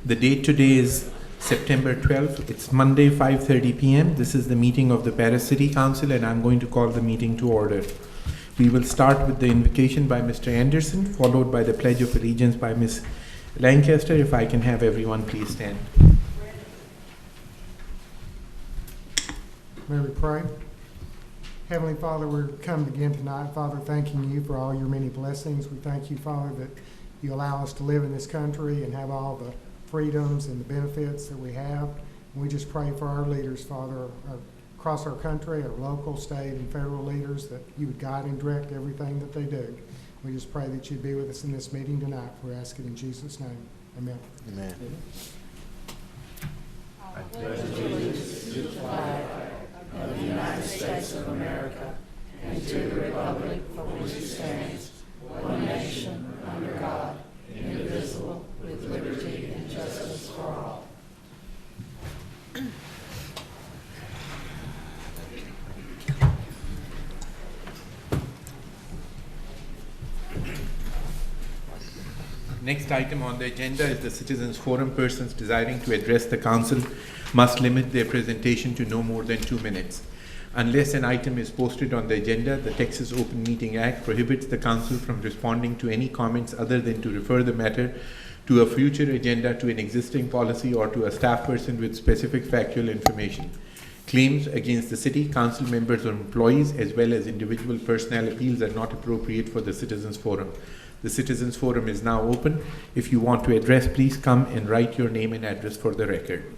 The date today is September 12th. It's Monday, 5:30 p.m. This is the meeting of the Paris City Council, and I'm going to call the meeting to order. We will start with the invocation by Mr. Anderson, followed by the Pledge of Allegiance by Ms. Lancaster. If I can have everyone please stand. May we pray? Heavenly Father, we're coming again tonight, Father, thanking you for all your many blessings. We thank you, Father, that you allow us to live in this country and have all the freedoms and the benefits that we have. And we just pray for our leaders, Father, across our country, our local, state, and federal leaders, that you would guide and direct everything that they do. We just pray that you'd be with us in this meeting tonight. We ask it in Jesus' name. Amen. Amen. I pledge allegiance to the flag of the United States of America and to the republic for which it stands, one nation, under God, indivisible, with liberty and justice for all. Next item on the agenda is the Citizens Forum. Persons desiring to address the council must limit their presentation to no more than 2 minutes. Unless an item is posted on the agenda, the Texas Open Meeting Act prohibits the council from responding to any comments other than to refer the matter to a future agenda, to an existing policy, or to a staff person with specific factual information. Claims against the city, council members, or employees, as well as individual personnel appeals, are not appropriate for the Citizens Forum. The Citizens Forum is now open. If you want to address, please come and write your name and address for the record.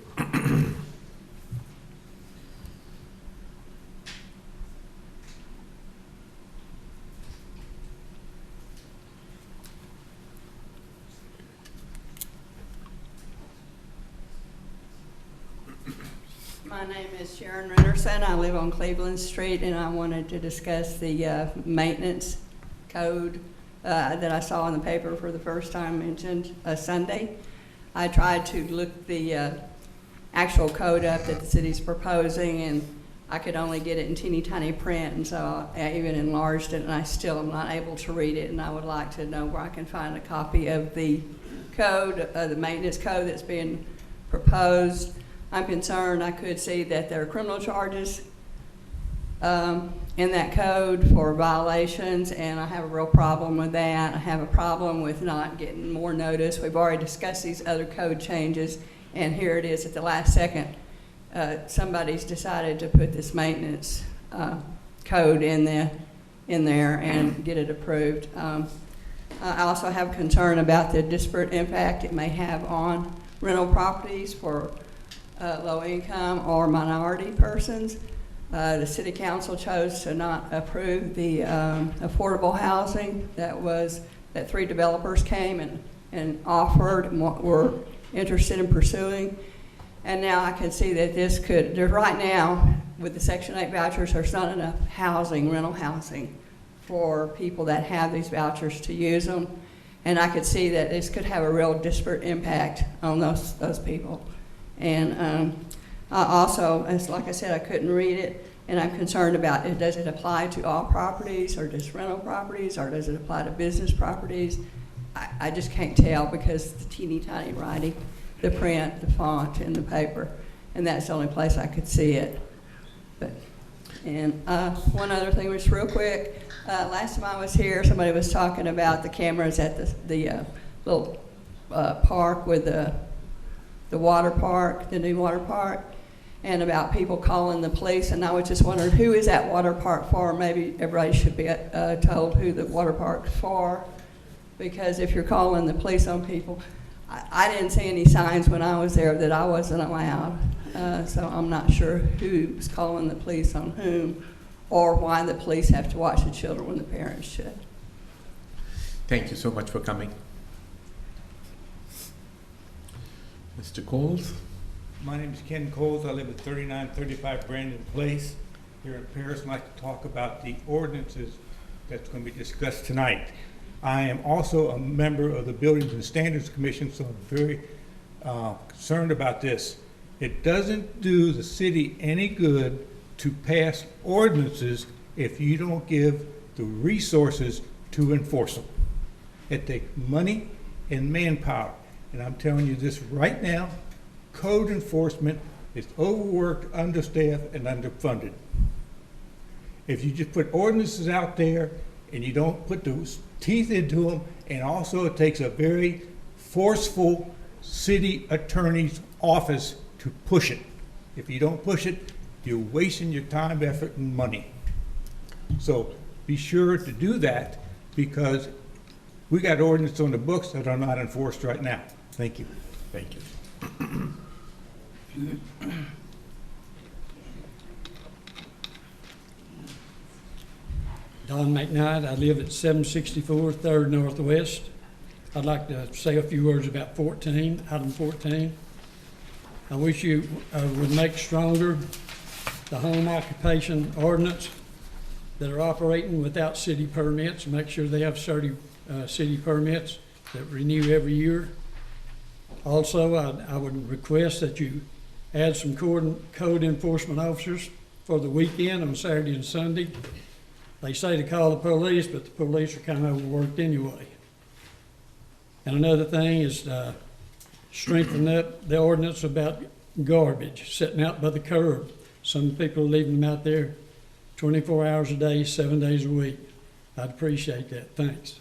My name is Sharon Renderson. I live on Cleveland Street, and I wanted to discuss the maintenance code that I saw in the paper for the first time mentioned Sunday. I tried to look the actual code up that the city's proposing, and I could only get it in teeny tiny print, and so I even enlarged it, and I still am not able to read it, and I would like to know where I can find a copy of the code, the maintenance code that's being proposed. I'm concerned. I could see that there are criminal charges in that code for violations, and I have a real problem with that. I have a problem with not getting more notice. We've already discussed these other code changes, and here it is at the last second. Somebody's decided to put this maintenance code in there and get it approved. I also have concern about the disparate impact it may have on rental properties for low income or minority persons. The city council chose to not approve the affordable housing that 3 developers came and offered and were interested in pursuing. And now I can see that right now with the Section 8 vouchers, there's not enough rental housing for people that have these vouchers to use them. And I could see that this could have a real disparate impact on those people. And also, as like I said, I couldn't read it, and I'm concerned about it. Does it apply to all properties, or just rental properties, or does it apply to business properties? I just can't tell because the teeny tiny writing, the print, the font, and the paper, and that's the only place I could see it. One other thing was real quick. Last time I was here, somebody was talking about the cameras at the little park with the water park, the new water park, and about people calling the police. And I was just wondering, who is that water park for? Maybe everybody should be told who the water park's for, because if you're calling the police on people, I didn't see any signs when I was there that I wasn't allowed. So I'm not sure who's calling the police on whom, or why the police have to watch the children when the parents should. Thank you so much for coming. Mr. Coles? My name is Ken Coles. I live at 3935 Brandon Place here in Paris. I'd like to talk about the ordinances that's going to be discussed tonight. I am also a member of the Buildings and Standards Commission, so I'm very concerned about this. It doesn't do the city any good to pass ordinances if you don't give the resources to enforce them. It takes money and manpower. and I'm telling you this right now, code enforcement is overworked, understaffed, and underfunded. If you just put ordinances out there and you don't put the teeth into them, and also it takes a very forceful city attorney's office to push it. If you don't push it, you're wasting your time, effort, and money. So be sure to do that, because we got ordinances on the books that are not enforced right now. Thank you. Thank you. Don McKnight, I live at 764 3rd Northwest. I'd like to say a few words about item 14. I wish you would make stronger the home occupation ordinance that are operating without city permits. Make sure they have city permits that renew every year. Also, I would request that you add some code enforcement officers for the weekend on Saturday and Sunday. They say to call the police, but the police are kind of overworked anyway. And another thing is strengthen up the ordinance about garbage sitting out by the curb. Some people are leaving them out there 24 hours a day, 7 days a week. I'd appreciate that. Thanks.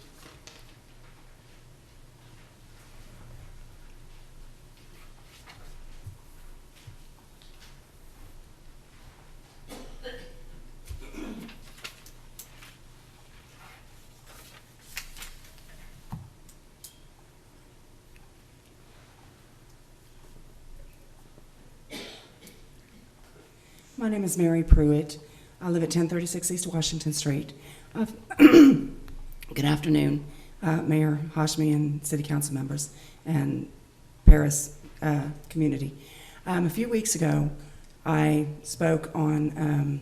My name is Mary Pruitt. I live at 1036 East Washington Street. Good afternoon, Mayor Hashmi and City Council members and Paris community. A few weeks ago, I spoke on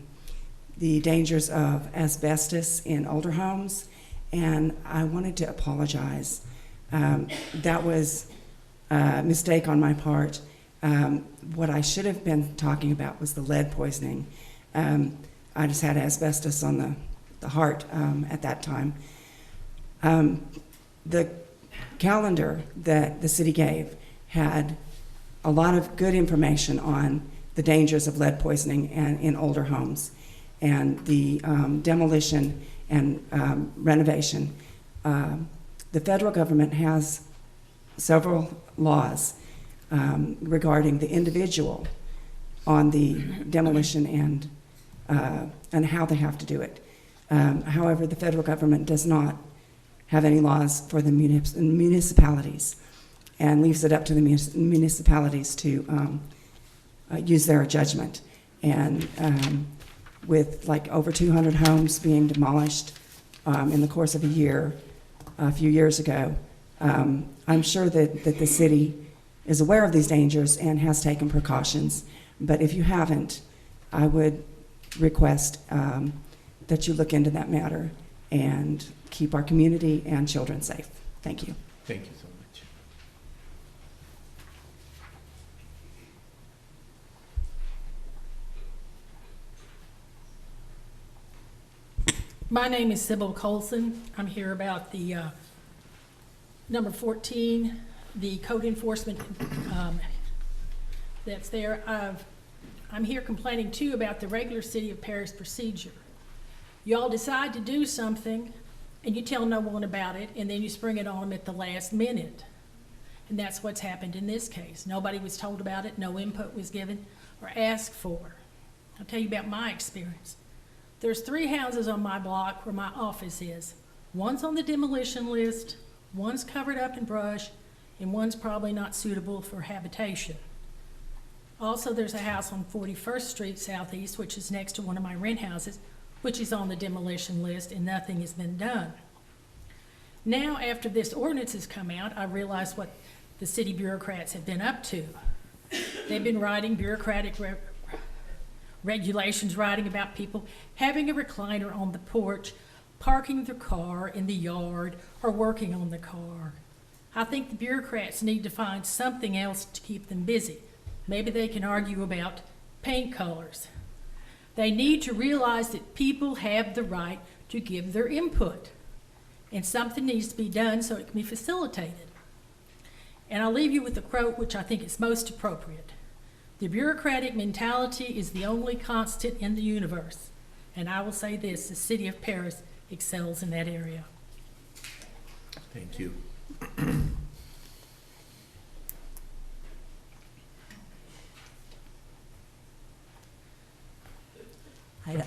the dangers of asbestos in older homes, and I wanted to apologize. That was a mistake on my part. What I should have been talking about was the lead poisoning. I just had asbestos on the heart at that time. The calendar that the city gave had a lot of good information on the dangers of lead poisoning and in older homes, and the demolition and renovation. The federal government has several laws regarding the individual on the demolition and how they have to do it. However, the federal government does not have any laws for the municipalities, and leaves it up to the municipalities to use their judgment. And with like over 200 homes being demolished in the course of a year, a few years ago, I'm sure that the city is aware of these dangers and has taken precautions. But if you haven't, I would request that you look into that matter and keep our community and children safe. Thank you. Thank you so much. My name is Sybil Colson. I'm here about the number 14, the code enforcement that's there. I'm here complaining too about the regular City of Paris procedure. Y'all decide to do something and you tell no one about it, and then you spring it on them at the last minute. And that's what's happened in this case. Nobody was told about it, no input was given or asked for. I'll tell you about my experience. There's 3 houses on my block where my office is. One's on the demolition list, one's covered up in brush, and one's probably not suitable for habitation. Also, there's a house on 41st Street Southeast, which is next to one of my rent houses, which is on the demolition list, and nothing has been done. Now, after this ordinance has come out, I realize what the city bureaucrats have been up to. They've been writing bureaucratic regulations, writing about people having a recliner on the porch, parking their car in the yard, or working on the car. I think the bureaucrats need to find something else to keep them busy. Maybe they can argue about paint colors. They need to realize that people have the right to give their input, and something needs to be done so it can be facilitated. And I'll leave you with the quote which I think is most appropriate. The bureaucratic mentality is the only constant in the universe. And I will say this, the city of Paris excels in that area. Thank you.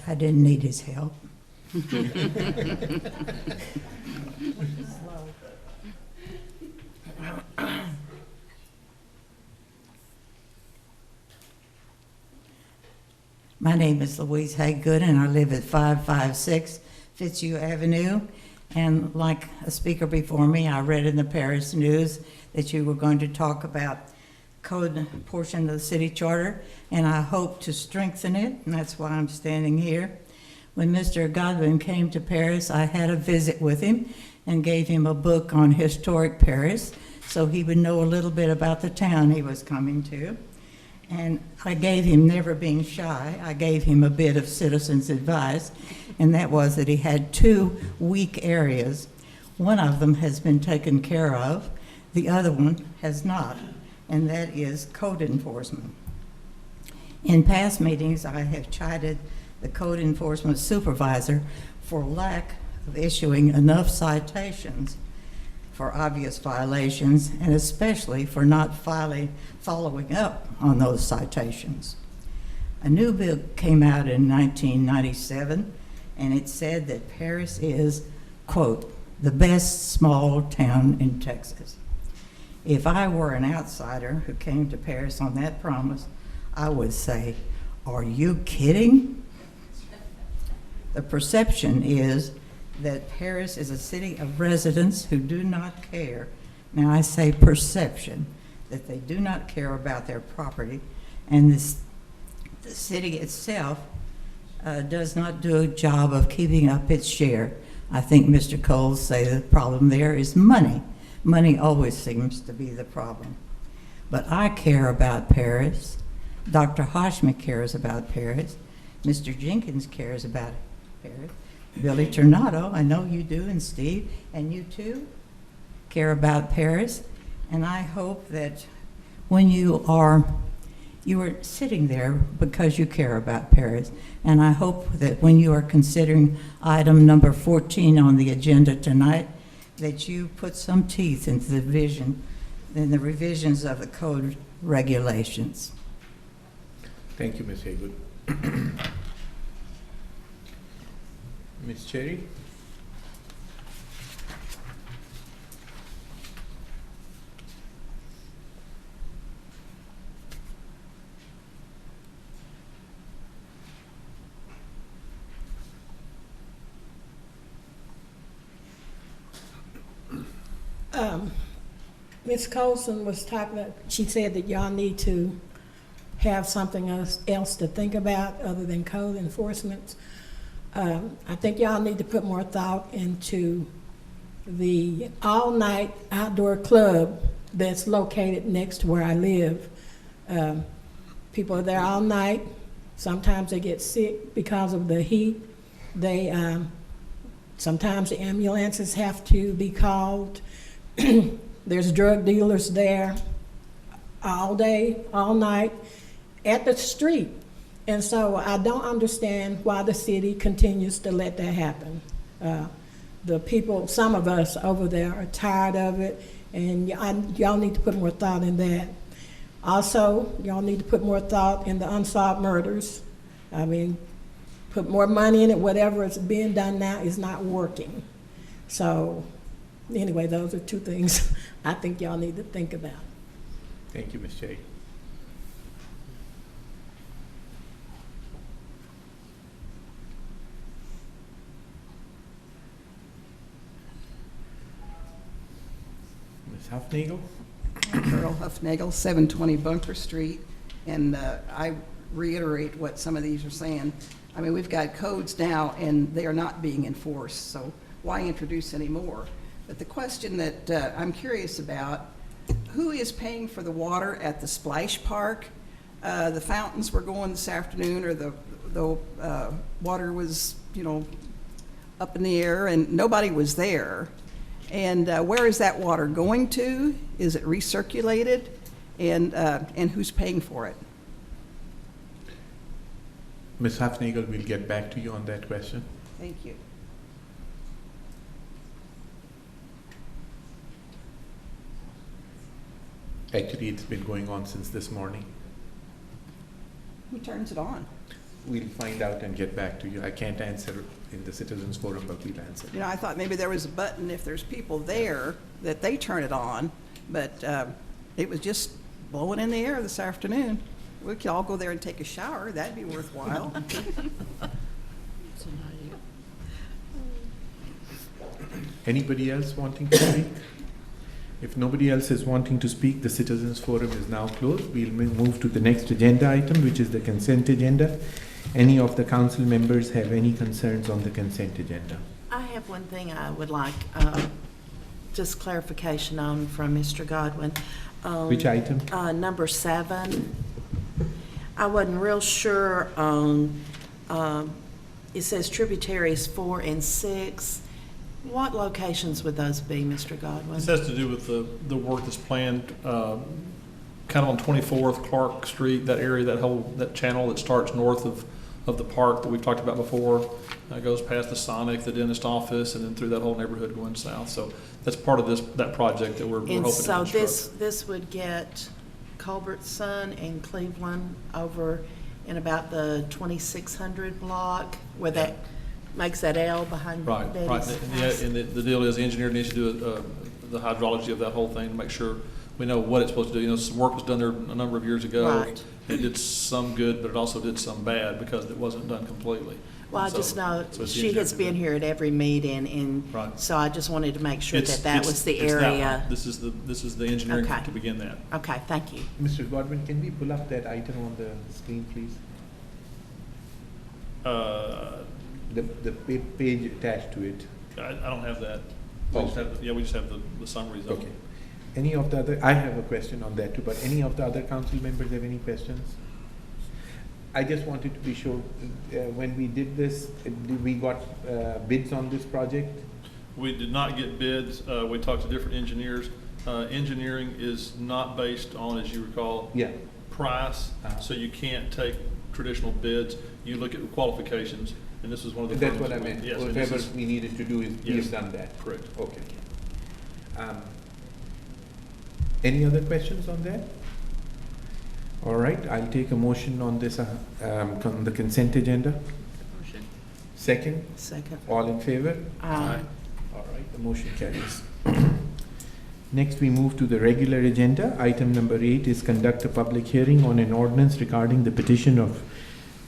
I didn't need his help. My name is Louise Haygood, and I live at 556 Fitzhugh Avenue. And like a speaker before me, I read in the Paris News that you were going to talk about code portion of the city charter, and I hope to strengthen it, and that's why I'm standing here. When Mr. Godwin came to Paris, I had a visit with him and gave him a book on historic Paris, so he would know a little bit about the town he was coming to. And I gave him, never being shy, I gave him a bit of citizen's advice, and that was that he had 2 weak areas. One of them has been taken care of, the other one has not, and that is code enforcement. In past meetings, I have chided the code enforcement supervisor for lack of issuing enough citations for obvious violations, and especially for not following up on those citations. A new bill came out in 1997, and it said that Paris is, quote, the best small town in Texas. If I were an outsider who came to Paris on that promise, I would say, are you kidding? The perception is that Paris is a city of residents who do not care. Now I say perception, that they do not care about their property, and the city itself does not do a job of keeping up its share. I think Mr. Cole say the problem there is money. Money always seems to be the problem. But I care about Paris. Dr. Hoshman cares about Paris. Mr. Jenkins cares about Paris. Billy Tornado, I know you do, and Steve, and you too care about Paris. And I hope that when you are sitting there because you care about Paris. And I hope that when you are considering item number 14 on the agenda tonight, that you put some teeth into the revisions of the code regulations. Thank you, Ms. Haygood. Ms. Cherry? Ms. Colson was talking about, she said that y'all need to have something else to think about other than code enforcement. I think y'all need to put more thought into the all-night outdoor club that's located next to where I live. People are there all night. Sometimes they get sick because of the heat. Sometimes the ambulances have to be called. There's drug dealers there all day, all night, at the street. And so I don't understand why the city continues to let that happen. The people, some of us over there are tired of it, and y'all need to put more thought in that. Also, y'all need to put more thought in the unsolved murders. I mean, put more money in it. Whatever is being done now is not working. So anyway, those are 2 things I think y'all need to think about. Thank you, Ms. Cherry. Ms. Huffnagel? Carol Huffnagel, 720 Bunker Street, and I reiterate what some of these are saying. I mean, we've got codes now, and they are not being enforced, so why introduce any more? But the question that I'm curious about, who is paying for the water at the splash park? The fountains were going this afternoon, or the water was, up in the air, and nobody was there. And where is that water going to? Is it recirculated? And who's paying for it? Ms. Hufnagel will get back to you on that question. Thank you. Actually, it's been going on since this morning. Who turns it on? We'll find out and get back to you. I can't answer in the citizens forum, but we'll answer. You know, I thought maybe there was a button if there's people there that they turn it on, but it was just blowing in the air this afternoon. We could all go there and take a shower. That'd be worthwhile. Anybody else wanting to speak? If nobody else is wanting to speak, the citizens forum is now closed. We'll move to the next agenda item, which is the consent agenda. Any of the council members have any concerns on the consent agenda? I have one thing I would like, just clarification on from Mr. Godwin. Which item? Number 7. I wasn't real sure on, it says tributaries 4 and 6. What locations would those be, Mr. Godwin? This has to do with the work that's planned, kind of on 24th Clark Street, that area, that channel that starts north of the park that we've talked about before. Goes past the Sonic, the dentist office, and then through that whole neighborhood going south. So that's part of that project that we're hoping to And so construct. this would get Culbertson and Cleveland over in about the 2600 block, where that makes that L behind Right. Betty's Yeah, house. and the deal is the engineer needs to do the hydrology of that whole thing to make sure we know what it's supposed to do. You know, some work was done there a number of years ago. Right. It did some good, but it also did some bad because it wasn't done completely. Well, I And so- just know so it's the she engineer has to do been it. here at every meeting, and Right. so I just wanted to make sure that was the it's that one. area. This is the engineering Okay. to begin that. Okay, thank you. Mr. Godwin, can we pull up that item on the screen, please? The page attached to it. I don't have that. Oh. We just have the summaries of Okay. them. Any of the other, I have a question on that too, but any of the other council members have any questions? I just wanted to be sure, when we did this, we got bids on this project? We did not get bids. We talked to different engineers. Engineering is not based on, as you recall, Yeah. price, so you can't take traditional bids. You look at qualifications, and this is one of the. That's firms what I that we- meant. Yes, and this Whatever is- we needed to do is, we Yes. have done that. Correct. Okay. Any other questions on that? All right, I'll take a motion on this, on the consent agenda. Second, Second. all in favor? Aye. All right, the motion carries. Next, we move to the regular agenda. Item number 8 is conduct a public hearing on an ordinance regarding the petition of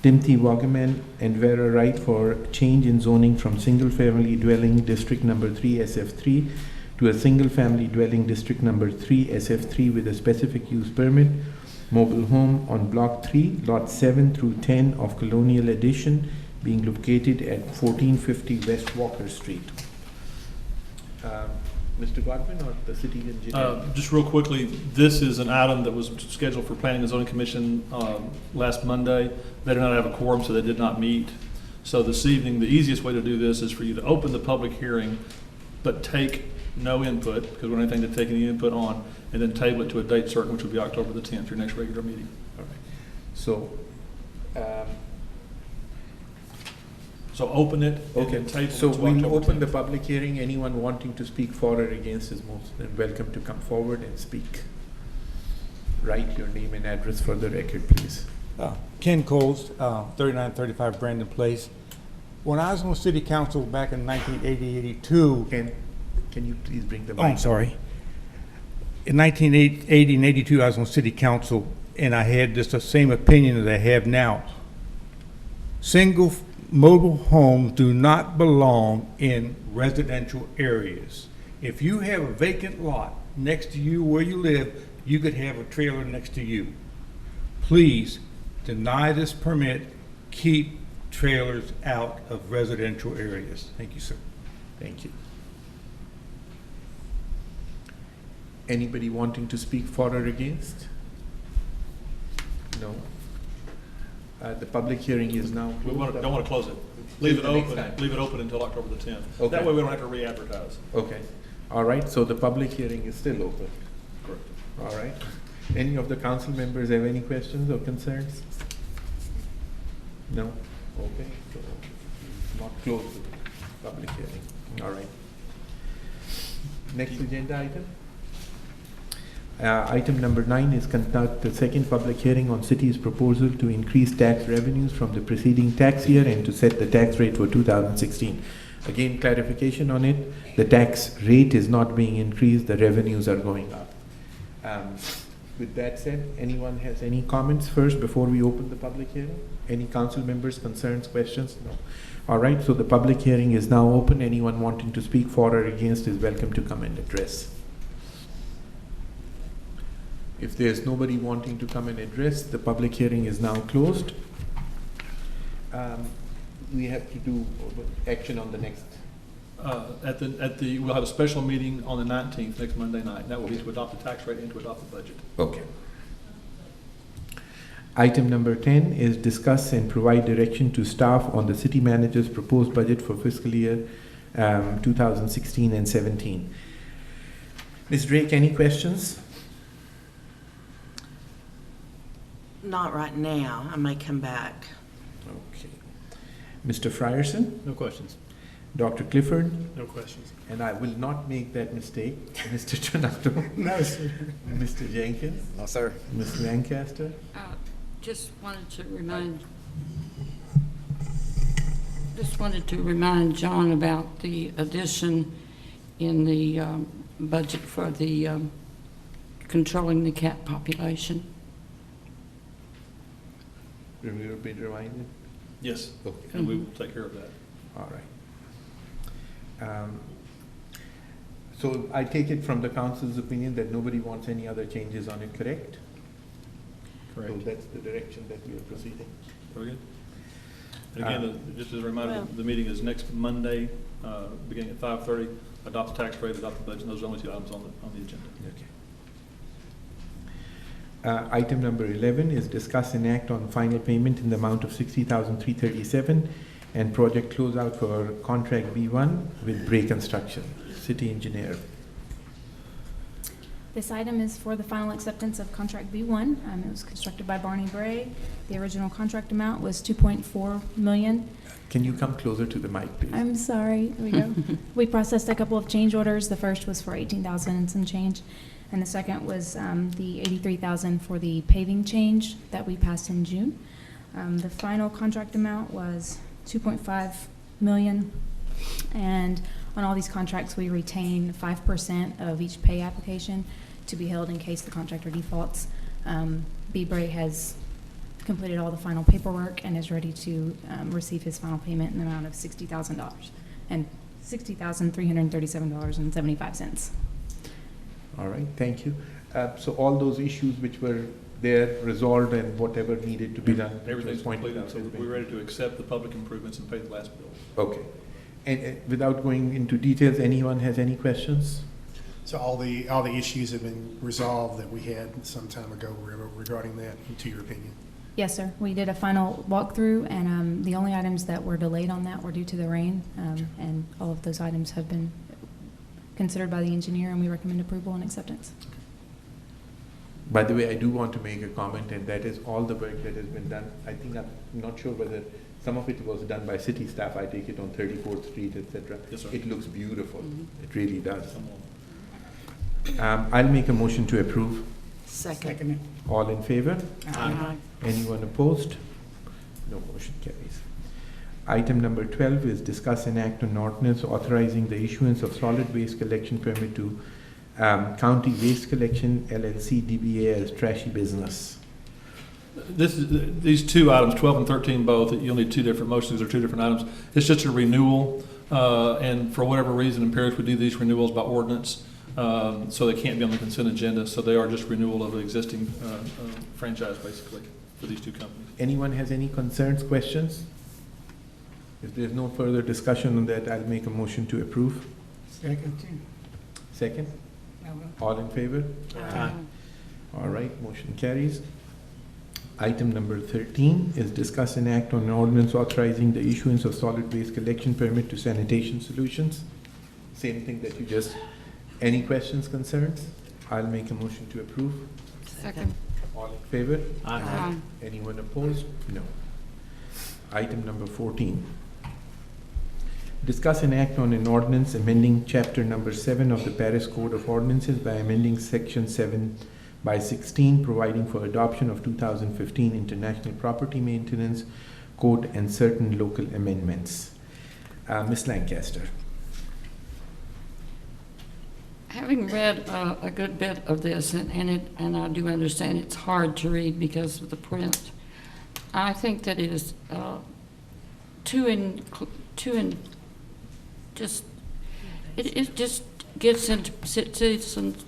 Timothy Wagaman and Vera Wright for change in zoning from single-family dwelling district number 3 SF3 to a single-family dwelling district number 3 SF3 with a specific use permit, mobile home on block 3, lot 7 through 10 of Colonial Edition, being located at 1450 West Walker Street. Mr. Godwin or the city engineer? Just real quickly, this is an item that was scheduled for Planning and Zoning Commission last Monday. They did not have a quorum, so they did not meet. So this evening, the easiest way to do this is for you to open the public hearing, but take no input, because we don't have anything to take any input on, and then table it to a date certain, which will be October the 10th, your next regular meeting. All right. So, So open it and okay, then table it to so we'll October open the 10th. public hearing. Anyone wanting to speak for or against is most welcome to come forward and speak. Write your name and address for the record, please. Ken Coles, 3935 Brandon Place. When I was on city council back in 1980, 82, Can you please bring the mic? oh, I'm sorry. In 1980 and 82, I was on city council, and I had just the same opinion that I have now. Single mobile homes do not belong in residential areas. If you have a vacant lot next to you where you live, you could have a trailer next to you. Please deny this permit, keep trailers out of residential areas. Thank you, sir. Thank you. Anybody wanting to speak for or against? No. The public hearing is now We closed. don't want to close it. Leave it the next open, time. leave it open until October the 10th. Okay. That way we don't have to re-advertise. Okay. All right, so the public hearing is still open. Correct. All right. Any of the council members have any questions or concerns? No? Okay, so not close the public hearing. All right. Next agenda item? Item number 9 is conduct the second public hearing on city's proposal to increase tax revenues from the preceding tax year and to set the tax rate for 2016. Again, clarification on it, the tax rate is not being increased, the revenues are going up. With that said, anyone has any comments first before we open the public hearing? Any council members, concerns, questions? No. All right, so the public hearing is now open. Anyone wanting to speak for or against is welcome to come and address. If there's nobody wanting to come and address, the public hearing is now closed. We have to do action on the next. We'll have a special meeting on the 19th, next Monday night. That will be to adopt the tax rate and to adopt the budget. Okay. Item number 10 is discuss and provide direction to staff on the city manager's proposed budget for fiscal year 2016 and 17. Ms. Drake, any questions? Not right now. I may come back. Okay. Mr. Frierson, No questions. Dr. Clifford, No questions. and I will not make that mistake. Mr. Donato, No, sir. Mr. Jenkins, No, sir. Ms. Lancaster. Just wanted to remind John about the addition in the budget for the controlling the cat population. Will you be reminded? Yes, Okay. and we will take care of that. All right. So I take it from the council's opinion that nobody wants any other changes on it, correct? So that's the direction that we are proceeding. Very good. And again, just as a reminder, the meeting is next Monday, beginning at 5:30. Adopt the tax rate, adopt the budget. Those are the only two items on the agenda. Okay. Item number 11 is discuss and act on final payment in the amount of $60,337 and project closeout for contract B1 with Bray Construction. City engineer. This item is for the final acceptance of contract B1. It was constructed by Barney Bray. The original contract amount was $2.4 million. Can you come closer to the mic, please? I'm sorry, there we go. We processed a couple of change orders. The first was for $18,000 and some change, and the second was the $83,000 for the paving change that we passed in June. The final contract amount was $2.5 million, and on all these contracts, we retain 5% of each pay application to be held in case the contractor defaults. B. Bray has completed all the final paperwork and is ready to receive his final payment in the amount of $60,000 and $60,337.75. All right, thank you. So all those issues which were there resolved and whatever needed to be done? Everything's pointed completed, out so has been- we're ready to accept the public improvements and pay the last bill. Okay. And without going into details, anyone has any questions? So all the issues have been resolved that we had some time ago regarding that, to your opinion? Yes, sir. We did a final walkthrough, and the only items that were delayed on that were due to the rain, and all of those items have been considered by the engineer, and we recommend approval and acceptance. By the way, I do want to make a comment, and that is all the work that has been done. I think I'm not sure whether some of it was done by city staff. I take it on 34th Street, etc. Yes, sir. It looks beautiful. It really does. I'll make a motion to approve. Second. All in favor? Aye. Anyone opposed? No motion carries. Item number 12 is discuss and act on ordinance authorizing the issuance of solid waste collection permit to County Waste Collection LLC DBA as Trashy Business. These two items, 12 and 13 both, you'll need two different motions or two different items. It's just a renewal, and for whatever reason in Paris, we do these renewals by ordinance, so they can't be on the consent agenda, so they are just renewal of an existing franchise, basically, for these two companies. Anyone has any concerns, questions? If there's no further discussion on that, I'll make a motion to approve. Second? All in favor? Aye. All right, motion carries. Item number 13 is discuss and act on an ordinance authorizing the issuance of solid waste collection permit to Sanitation Solutions. Same thing that you just Any questions, concerns? I'll make a motion to approve. Second. All in favor? Aye. Anyone opposed? No. Item number 14. Discuss and act on an ordinance amending chapter number 7 of the Paris Code of Ordinances by amending section 7/16, providing for adoption of 2015 International Property Maintenance Code and certain local amendments. Ms. Lancaster. Having read a good bit of this, and I do understand it's hard to read because of the print, I think that it is it just gets into citizens,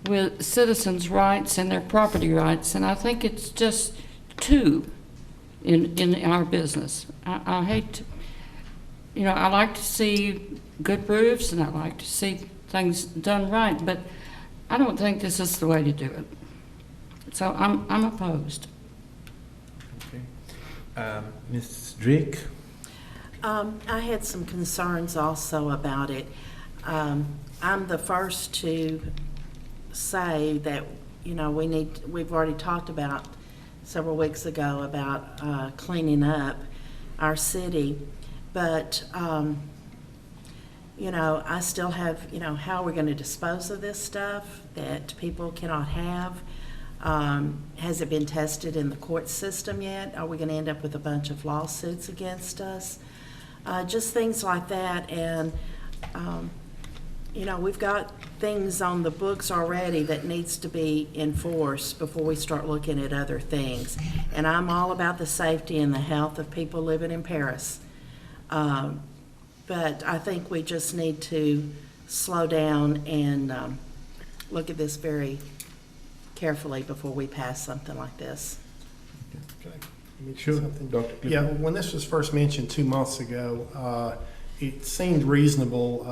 with citizens' rights and their property rights, and I think it's just too in our business. I hate to, I like to see good roofs and I like to see things done right, but I don't think this is the way to do it. So I'm opposed. Okay. Ms. Drake? I had some concerns also about it. I'm the first to say that, we've already talked about several weeks ago about cleaning up our city, but, I still have, how we're going to dispose of this stuff that people cannot have. Has it been tested in the court system yet? Are we going to end up with a bunch of lawsuits against us? Just things like that. And, we've got things on the books already that needs to be enforced before we start looking at other things. And I'm all about the safety and the health of people living in Paris. But I think we just need to slow down and look at this very carefully before we pass something like this. Can I mention Sure, something? Dr. Clifford. Yeah, when this was first mentioned 2 months ago, it seemed reasonable.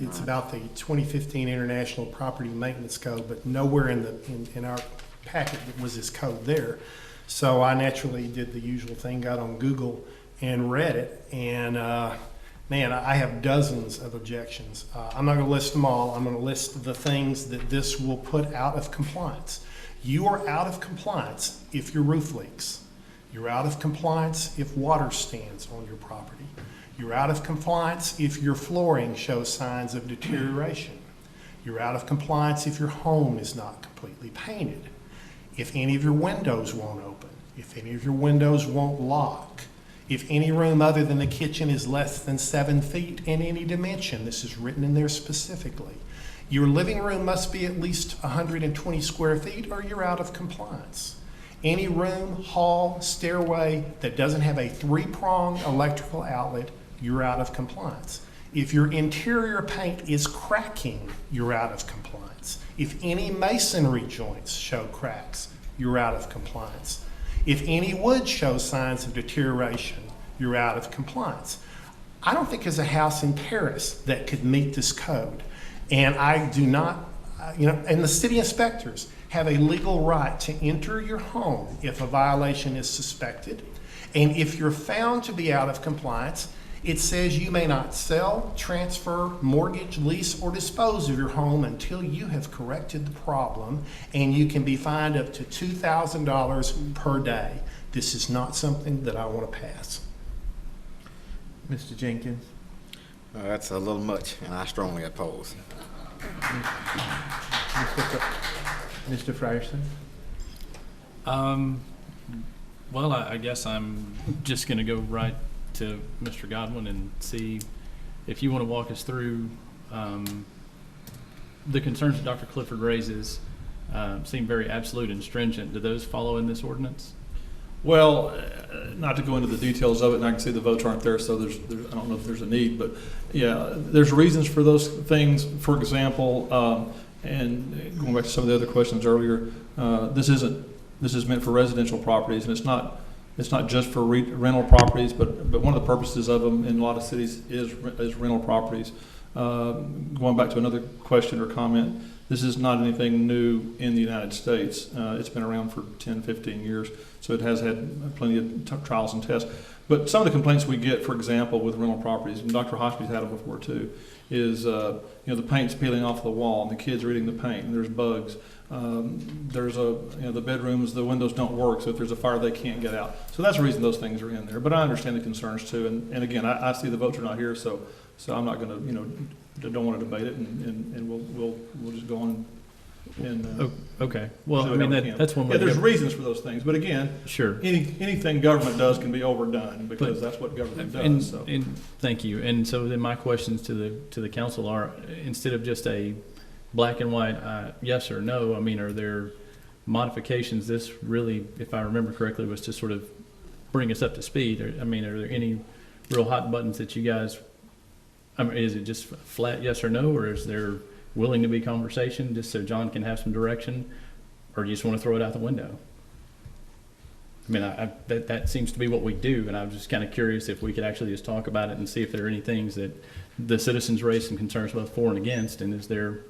It's about the 2015 International Property Maintenance Code, but nowhere in our packet was this code there. So I naturally did the usual thing, got on Google and read it, and man, I have dozens of objections. I'm not going to list them all. I'm going to list the things that this will put out of compliance. You are out of compliance if your roof leaks. You're out of compliance if water stands on your property. You're out of compliance if your flooring shows signs of deterioration. You're out of compliance if your home is not completely painted. If any of your windows won't open. If any of your windows won't lock. If any room other than the kitchen is less than 7 feet in any dimension, this is written in there specifically. Your living room must be at least 120 square feet or you're out of compliance. Any room, hall, stairway that doesn't have a 3-prong electrical outlet, you're out of compliance. If your interior paint is cracking, you're out of compliance. If any masonry joints show cracks, you're out of compliance. If any wood shows signs of deterioration, you're out of compliance. I don't think there's a house in Paris that could meet this code. And I do not, and the city inspectors have a legal right to enter your home if a violation is suspected. And if you're found to be out of compliance, it says you may not sell, transfer, mortgage, lease, or dispose of your home until you have corrected the problem, and you can be fined up to $2,000 per day. This is not something that I want to pass. Mr. Jenkins? That's a little much, and I strongly oppose. Mr. Frierson? Well, I guess I'm just going to go right to Mr. Godwin and see if you want to walk us through the concerns that Dr. Clifford raises. Seem very absolute and stringent. Do those follow in this ordinance? Well, not to go into the details of it, and I can see the votes aren't there, so there's I don't know if there's a need, but yeah, there's reasons for those things. For example, and going back to some of the other questions earlier, this is meant for residential properties, and it's not just for rental properties, but one of the purposes of them in a lot of cities is rental properties. Going back to another question or comment, this is not anything new in the United States. It's been around for 10, 15 years, so it has had plenty of trials and tests. But some of the complaints we get, for example, with rental properties, and Dr. Hoshby's had them before too, is, the paint's peeling off the wall, and the kids are eating the paint, and there's bugs. There's the bedrooms, the windows don't work, so if there's a fire, they can't get out. So that's the reason those things are in there. But I understand the concerns too, and again, I see the votes are not here, so I'm not gonna, don't want to debate it, and we'll just go on and. Okay, well, do I mean, whatever we can. that's one way. Yeah, there's reasons for those things, but again, Sure. anything government does can be overdone, because that's what government does, so. And thank you. And so then my questions to the council are, instead of just a black and white yes or no, I mean, are there modifications? This really, if I remember correctly, was to sort of bring us up to speed. I mean, are there any real hot buttons that you guys, I mean, is it just flat yes or no, or is there willing to be conversation just so John can have some direction, or do you just want to throw it out the window? I mean, that seems to be what we do, and I'm just kind of curious if we could actually just talk about it and see if there are any things that the citizens raise some concerns both for and against, and is there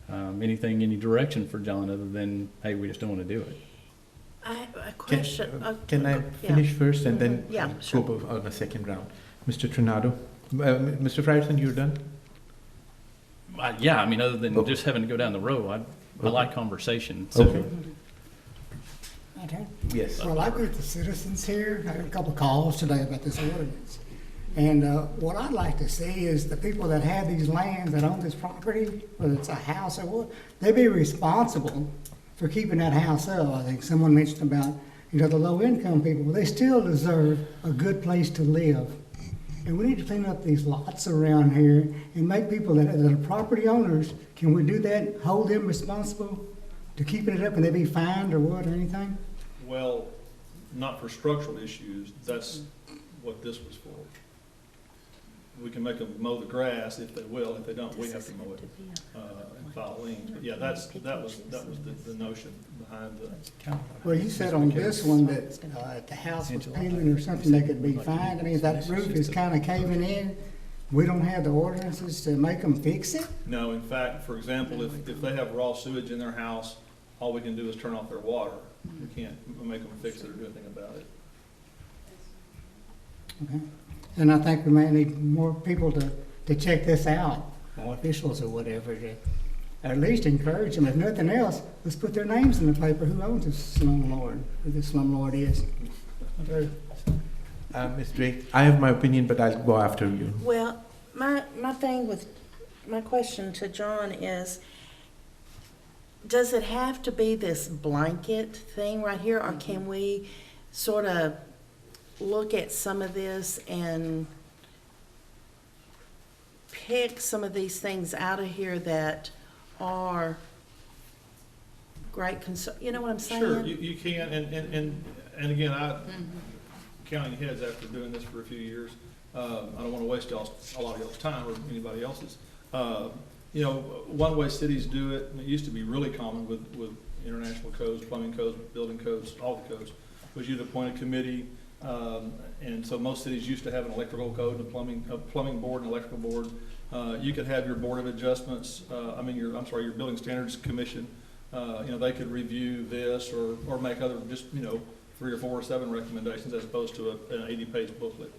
any direction for John other than, hey, we just don't want to do it? I have a question. Can I finish first and then Yeah, go sure. on a second round? Mr. Trinado, Mr. Frierson, you're done? Yeah, I mean, other than just having to go down the row, I like conversation. So. Okay. Okay. Yes. Well, I agree with the citizens here. I had a couple of calls today about this ordinance. And what I'd like to see is the people that have these lands, that own this property, whether it's a house or what, they be responsible for keeping that house up. I think someone mentioned about, the low-income people. They still deserve a good place to live. And we need to clean up these lots around here and make people that are property owners, can we do that, hold them responsible to keeping it up, and they be fined or what, or anything? Well, not for structural issues, that's what this was for. We can make them mow the grass if they will. If they don't, we have to mow it and file liens. But yeah, that was the notion behind the. Well, you said on this one that if the house was peeling or something, they could be fined. I mean, if that roof is kind of caving in, we don't have the ordinances to make them fix it? No, in fact, for example, if they have raw sewage in their house, all we can do is turn off their water. We can't make them fix it or do anything about it. Okay. And I think we may need more people to check this out, more officials or whatever, to at least encourage them. If nothing else, let's put their names in the paper, who owns this slumlord, who this slumlord is. Ms. Drake, I have my opinion, but I'll go after you. Well, my question to John is, does it have to be this blanket thing right here, or can we sort of look at some of this and pick some of these things out of here that are great concern? You know what I'm saying? Sure, you can, and again, counting heads after doing this for a few years, I don't want to waste a lot of y'all's time or anybody else's. One way cities do it, and it used to be really common with international codes, plumbing codes, building codes, all the codes, was you'd appoint a committee. And so most cities used to have an electrical code, a plumbing board, and electrical board. You could have your board of adjustments, your building standards commission. They could review this or make other 3 or 4 or 7 recommendations as opposed to an 80-page booklet.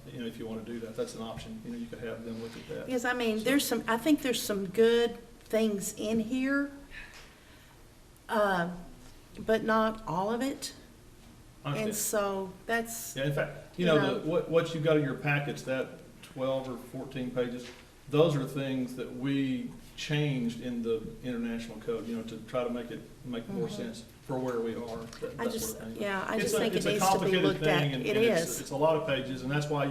If you want to do that, that's an option. You could have them look at that. Because I think there's some good things in here, but not all of it. And so that's. Yeah, in fact, what you got in your packets, that 12 or 14 pages, those are things that we changed in the international code, to try to make more sense for where we are. I just think it needs to be It's a complicated thing, and it's a lot of pages, and that's why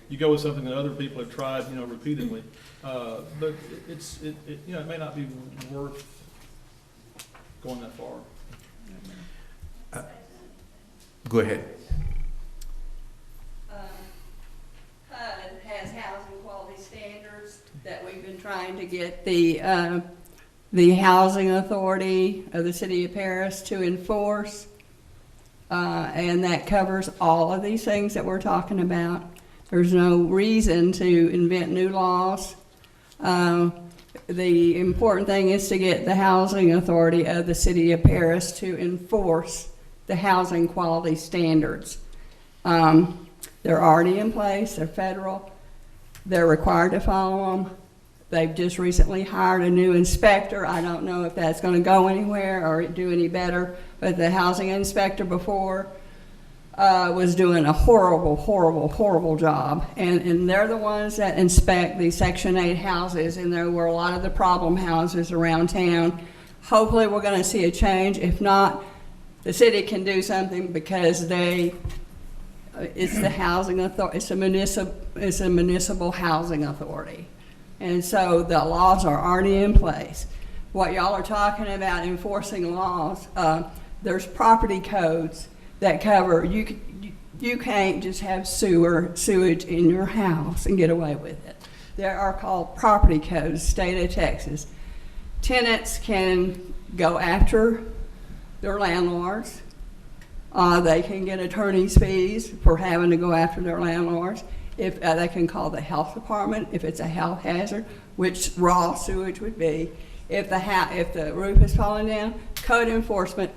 you go with something that other people have tried, repeatedly. But it may not be worth going that far. Go ahead. HUD has housing quality standards that we've been trying to get the housing authority of the city of Paris to enforce, and that covers all of these things that we're talking about. There's no reason to invent new laws. The important thing is to get the housing authority of the city of Paris to enforce the housing quality standards. They're already in place, they're federal, they're required to follow them, They've just recently hired a new inspector. I don't know if that's going to go anywhere or do any better, but the housing inspector before was doing a horrible job. And they're the ones that inspect these Section 8 houses, and there were a lot of the problem houses around town. Hopefully, we're going to see a change. If not, the city can do something because it's the housing authority, it's a municipal housing authority. And so the laws are already in place. What y'all are talking about enforcing laws, there's property codes that cover, you can't just have sewage in your house and get away with it. There are called property codes, state of Texas. Tenants can go after their landlords. They can get attorney's fees for having to go after their landlords. If they can call the health department if it's a health hazard, which raw sewage would be. If the roof is falling down, code enforcement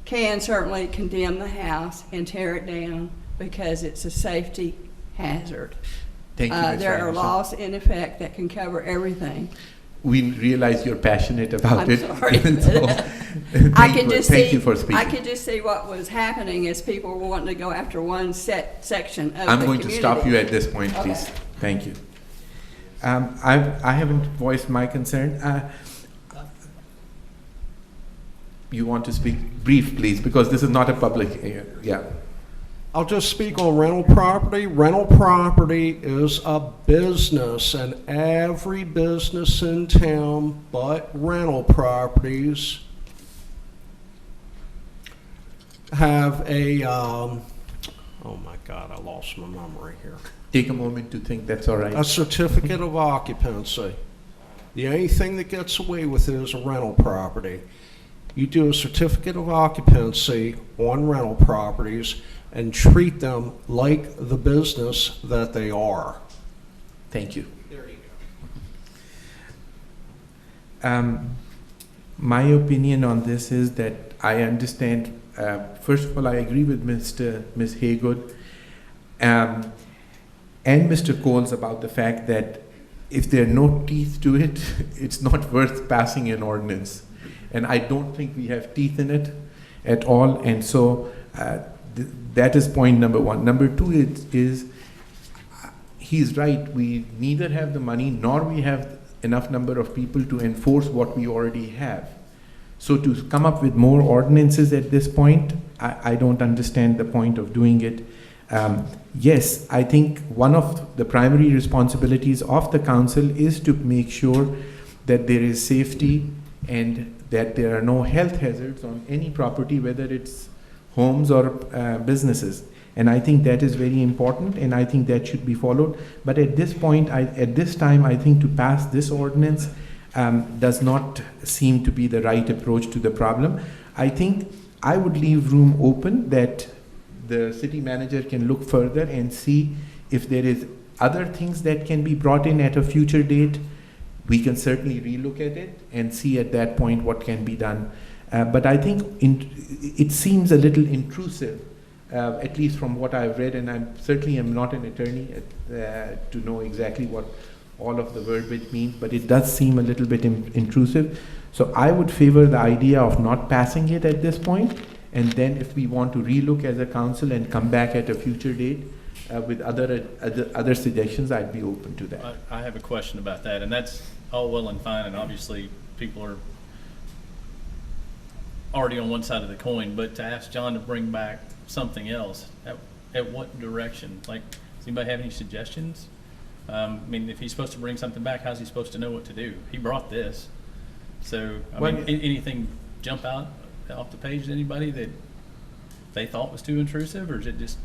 can certainly condemn the house and tear it down because it's a safety hazard. Thank you, Ms. There are Anderson. laws in effect that can cover everything. We realize you're passionate about I'm it. sorry. Thank you for speaking. I could just see what was happening is people were wanting to go after one section of the community. I'm going to stop you at this point, please. Okay. Thank you. I haven't voiced my concern. You want to speak? Brief, please, because this is not a public, yeah. I'll just speak on rental property. Rental property is a business, and every business in town but rental properties have a, oh my God, I lost my memory here. Take a moment to think, that's all right. A certificate of occupancy. The only thing that gets away with it is a rental property. You do a certificate of occupancy on rental properties and treat them like the business that they are. Thank you. My opinion on this is that I understand, first of all, I agree with Ms. Haygood and Mr. Coles about the fact that if there are no teeth to it, it's not worth passing an ordinance. And I don't think we have teeth in it at all. And so that is point number one. Number two is he's right. We neither have the money nor we have enough number of people to enforce what we already have. So to come up with more ordinances at this point, I don't understand the point of doing it. Yes, I think one of the primary responsibilities of the council is to make sure that there is safety and that there are no health hazards on any property, whether it's homes or businesses. And I think that is very important, and I think that should be followed. But at this point, at this time, I think to pass this ordinance does not seem to be the right approach to the problem. I think I would leave room open that the city manager can look further and see if there is other things that can be brought in at a future date. We can certainly relook at it and see at that point what can be done. But I think it seems a little intrusive, at least from what I've read, and I certainly am not an attorney to know exactly what all of the verbiage means, but it does seem a little bit intrusive. So I would favor the idea of not passing it at this point, and then if we want to relook as a council and come back at a future date with other suggestions, I'd be open to that. I have a question about that, and that's all well and fine, and obviously people are already on one side of the coin, but to ask John to bring back something else, at what direction? Like, does anybody have any suggestions? I mean, if he's supposed to bring something back, how's he supposed to know what to do? He brought this. So, I mean, anything jump out off the page to anybody that they thought was too intrusive, or is it just?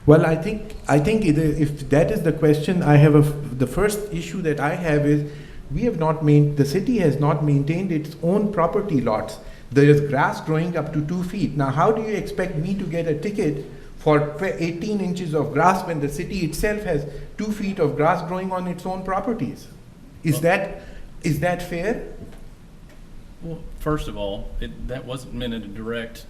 Well, I think if that is the question, I have the first issue that I have is the city has not maintained its own property lots. There is grass growing up to 2 feet. Now, how do you expect me to get a ticket for 18 inches of grass when the city itself has 2 feet of grass growing on its own properties? Is that fair? Well, first of all, that wasn't meant in a direct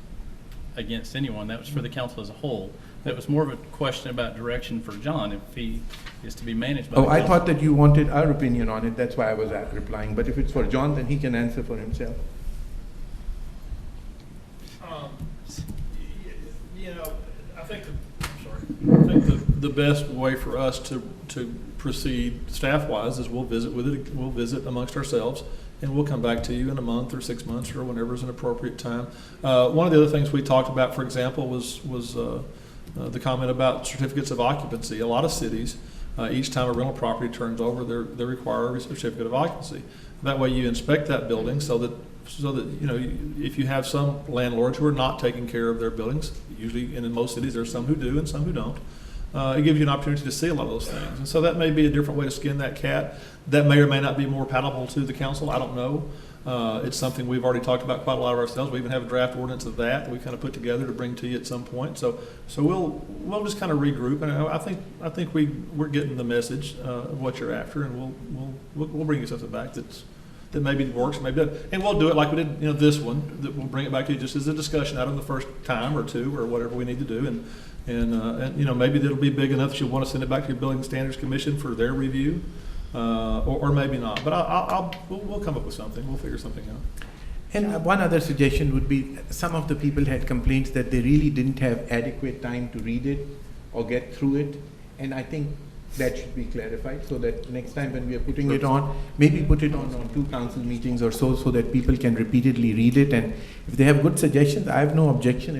against anyone. That was for the council as a whole. It was more of a question about direction for John, if he is to be managed by. Oh, the I council. thought that you wanted our opinion on it, that's why I was replying, but if it's for John, then he can answer for himself. You know, I think the best way for us to proceed staff-wise is we'll visit amongst ourselves, and we'll come back to you in a month or 6 months or whenever is an appropriate time. One of the other things we talked about, for example, was the comment about certificates of occupancy. A lot of cities, each time a rental property turns over, they require a certificate of occupancy. That way you inspect that building so that you know, if you have some landlords who are not taking care of their buildings, usually, and in most cities, there's some who do and some who don't, it gives you an opportunity to see a lot of those things. And so that may be a different way to skin that cat. That may or may not be more palatable to the council, I don't know. It's something we've already talked about quite a lot of ourselves. We even have a draft ordinance of that we kind of put together to bring to you at some point. So we'll just kind of regroup, and I think we're getting the message of what you're after, and we'll bring you something back that maybe works, maybe doesn't. And we'll do it like we did, you know, this one, that we'll bring it back to you just as a discussion item the first time or two or whatever we need to do. And you know, maybe it'll be big enough that you'll want to send it back to your Building Standards Commission for their review, or maybe not. But we'll come up with something. We'll figure something out. And one other suggestion would be, some of the people had complaints that they really didn't have adequate time to read it or get through it. And I think that should be clarified, so that next time when we are putting it on, maybe put it on 2 council meetings or so that people can repeatedly read it. And if they have good suggestions, I have no objection.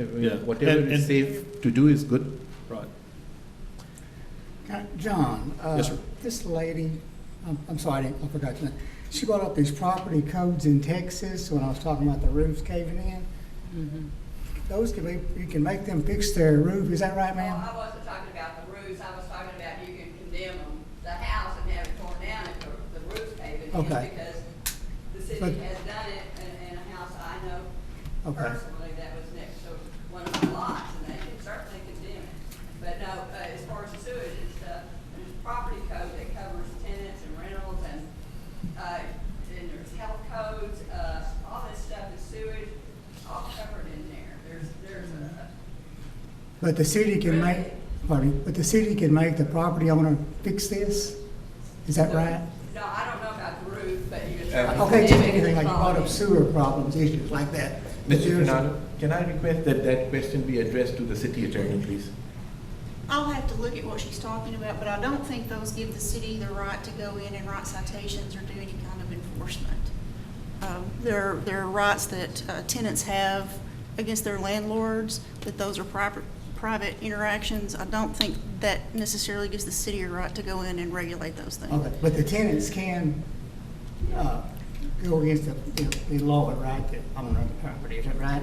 Whatever is safe to do is good. Right. John, Yes, sir. this lady, I'm sorry, I forgot your name. She brought up these property codes in Texas when I was talking about the roofs caving in. Those can be, you can make them fix their roof, is that right, ma'am? I wasn't talking about the roofs, I was talking about you can condemn them, the house, and have it torn down if the roof's caving in. Okay. Because the city But- has done it in a house I know Okay. personally that was next to one of my lots, and they could certainly condemn it. But no, as far as the sewage and stuff, there's a property code that covers tenants and rentals, and there's health codes, all this stuff is sewage, all covered in there. There's a But the city can make, pardon me, but the city can make the property owner fix this? Is that right? No, I don't know about the roof, but you can Uh, certainly. Okay, just condemn it anything if like you it's brought up faulty. sewer problems, issues like that. Mr. Fernando, can I request that that question be addressed to the city attorney, please? I'll have to look at what she's talking about, but I don't think those give the city the right to go in and write citations or do any kind of enforcement. There are rights that tenants have against their landlords, but those are private interactions. I don't think that necessarily gives the city a right to go in and regulate those things. Okay, but the tenants can go against the law, right, that owner of the property, is that right?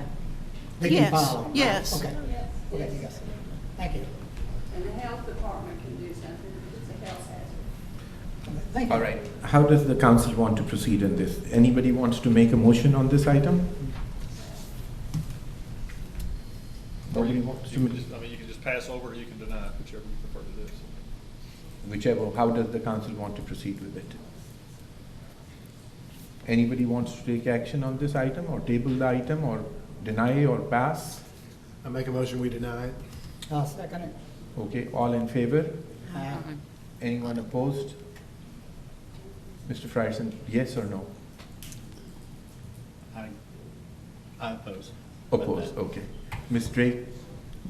They can Yes, file them, right? yes. Okay. Okay, yes. Thank you. And the health department can do something, if it's a health hazard. Thank you. All right. How does the council want to proceed in this? Anybody wants to make a motion on this item? Nobody wants to You make, can just pass over, or you can deny it, whichever you prefer to do. whichever, how does the council want to proceed with it? Anybody wants to take action on this item, or table the item, or deny or pass? I make a motion, we deny it. I'll second it. Okay, all in favor? Aye. Anyone opposed? Mr. Frierson, yes or no? I oppose. Opposed, okay. Ms. Drake,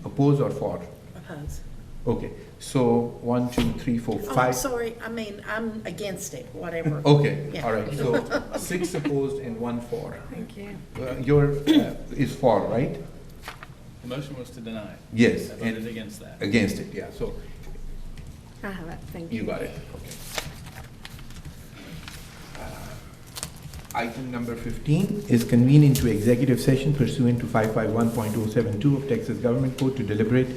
oppose or for? Oppose. Okay, so 1, 2, 3, 4, 5. Oh, sorry, I mean, I'm against it, whatever. Okay, Yeah. all right, so 6 opposed and 1 for. Thank you. Your is for, right? The motion was to deny. Yes. I voted and against that. Against it, yeah, so I have it, thank you. you got it, okay. Item number 15 is convene into executive session pursuant to 551.072 of Texas Government Code to deliberate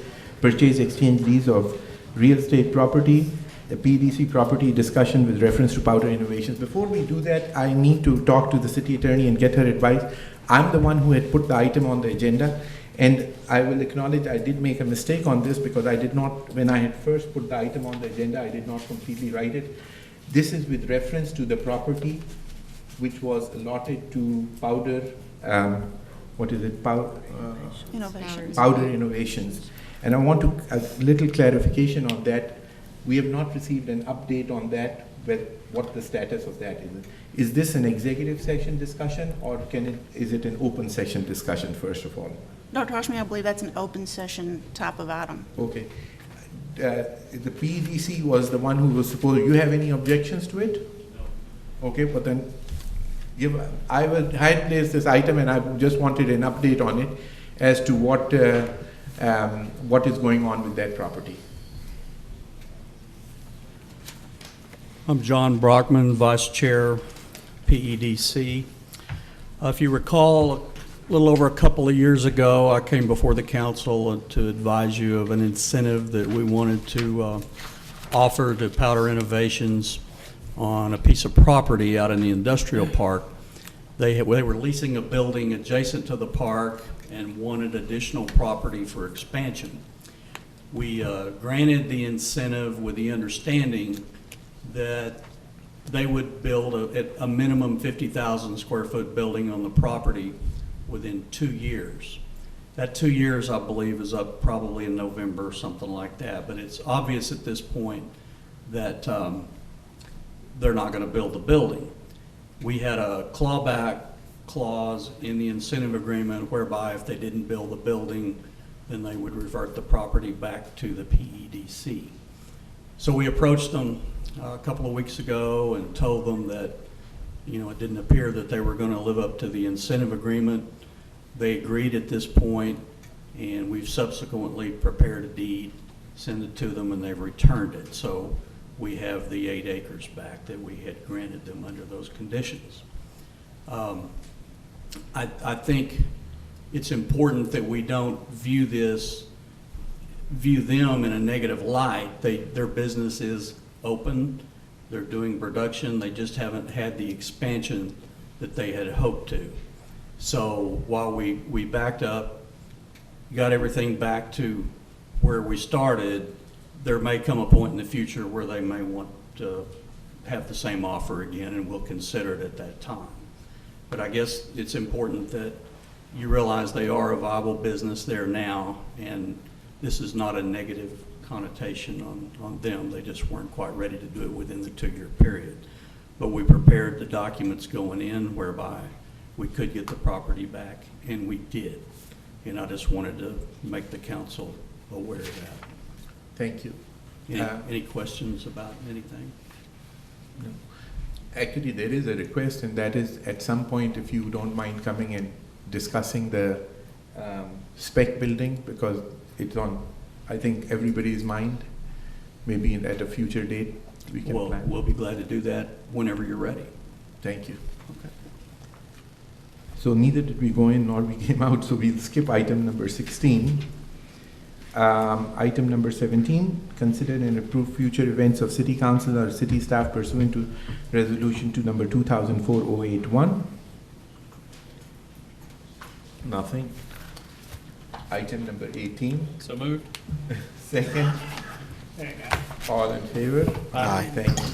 purchase, exchange, lease of real estate property, the PDC property discussion with reference to Powder Innovations. Before we do that, I need to talk to the city attorney and get her advice. I'm the one who had put the item on the agenda, and I will acknowledge I did make a mistake on this because I did not, when I had first put the item on the agenda, I did not completely write it. This is with reference to the property which was allotted to Powder, what is it, Innovations. Powder Innovations. And I want to, a little clarification on that. We have not received an update on that, what the status of that is. Is this an executive session discussion, or is it an open session discussion, first of all? Dr. Hashmi, I believe that's an open session type of item. Okay. The PEDC was the one who was supposed, you have any objections to it? No. Okay, but then I had placed this item and I just wanted an update on it as to what is going on with that property. I'm John Brockman, Vice Chair, PEDC. If you recall, a little over a couple of years ago, I came before the council to advise you of an incentive that we wanted to offer to Powder Innovations on a piece of property out in the industrial park. They were leasing a building adjacent to the park and wanted additional property for expansion. We granted the incentive with the understanding that they would build a minimum 50,000 square foot building on the property within 2 years. That 2 years, I believe, is up probably in November or something like that, but it's obvious at this point that they're not going to build the building. We had a clawback clause in the incentive agreement whereby if they didn't build the building, then they would revert the property back to the PEDC. So we approached them a couple of weeks ago and told them that, you know, it didn't appear that they were going to live up to the incentive agreement. They agreed at this point, and we've subsequently prepared a deed, sent it to them, and they've returned it. So we have the 8 acres back that we had granted them under those conditions. I think it's important that we don't view them in a negative light. Their business is open, they're doing production, they just haven't had the expansion that they had hoped to. So while we backed up, got everything back to where we started, there may come a point in the future where they may want to have the same offer again, and we'll consider it at that time. But I guess it's important that you realize they are a viable business there now, and this is not a negative connotation on them. They just weren't quite ready to do it within the 2-year period. But we prepared the documents going in whereby we could get the property back, and we did. And I just wanted to make the council aware of that. Thank you. Any questions about anything? No. Actually, there is a request, and that is at some point, if you don't mind coming and discussing the spec building, because it's on, I think, everybody's mind. Maybe at a future date we can plan. We'll be glad to do that whenever you're ready. Thank you. Okay. So neither did we go in nor we came out, so we'll skip item number 16. Item number 17, consider and approve future events of City Council or City staff pursuant to Resolution to number 2004-081. Nothing. Item number 18. So moved. Second. All in favor? Aye. Thank you.